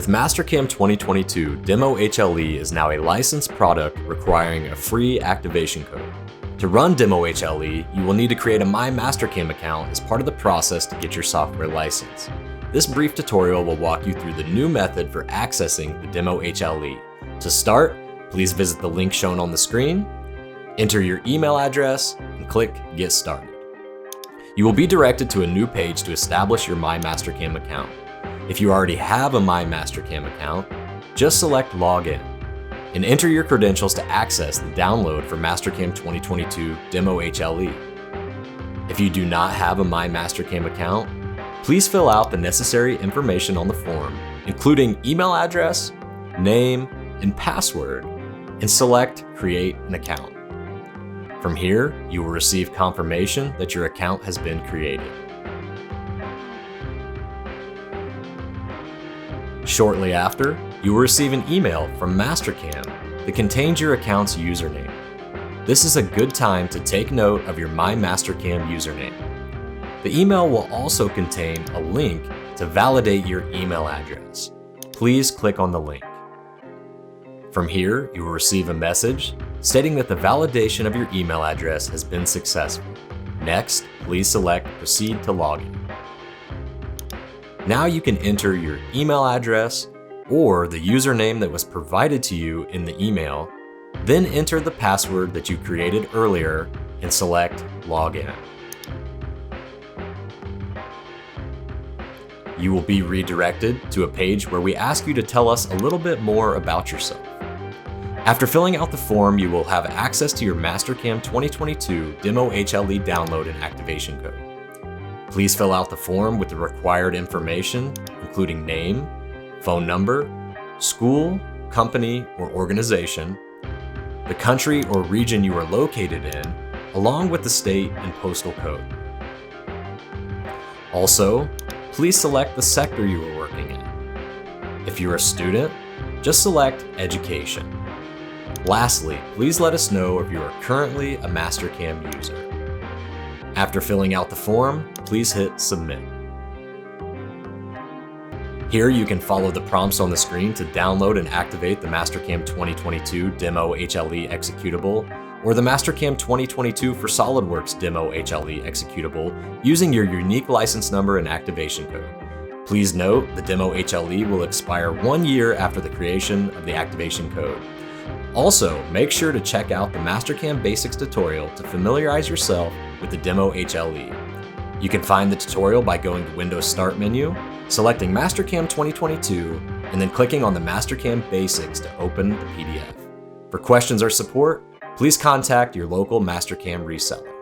With Mastercam 2022, Demo HLE is now a licensed product requiring a free activation code. To run Demo HLE, you will need to create a My Mastercam account as part of the process to get your software license. This brief tutorial will walk you through the new method for accessing the Demo HLE. To start, please visit the link shown on the screen, enter your email address, and click Get Started. You will be directed to a new page to establish your My Mastercam account. If you already have a My Mastercam account, just select Login and enter your credentials to access the download for Mastercam 2022 Demo HLE. If you do not have a My Mastercam account, please fill out the necessary information on the form, including email address, name, and password, and select Create an Account. From here, you will receive confirmation that your account has been created. Shortly after, you will receive an email from Mastercam that contains your account's username. This is a good time to take note of your My Mastercam username. The email will also contain a link to validate your email address. Please click on the link. From here, you will receive a message stating that the validation of your email address has been successful. Next, please select Proceed to Login. Now you can enter your email address or the username that was provided to you in the email, then enter the password that you created earlier and select Login. You will be redirected to a page where we ask you to tell us a little bit more about yourself. After filling out the form, you will have access to your Mastercam 2022 Demo HLE download and activation code. Please fill out the form with the required information, including name, phone number, school, company, or organization, the country or region you are located in, along with the state and postal code. Also, please select the sector you are working in. If you're a student, just select Education. Lastly, please let us know if you are currently a Mastercam user. After filling out the form, please hit Submit. Here you can follow the prompts on the screen to download and activate the Mastercam 2022 Demo HLE executable or the Mastercam 2022 for SOLIDWORKS Demo HLE executable using your unique license number and activation code. Please note the Demo HLE will expire 1 year after the creation of the activation code. Also, make sure to check out the Mastercam Basics tutorial to familiarize yourself with the Demo HLE. You can find the tutorial by going to Windows Start menu, selecting Mastercam 2022, and then clicking on the Mastercam Basics to open the PDF. For questions or support, please contact your local Mastercam reseller.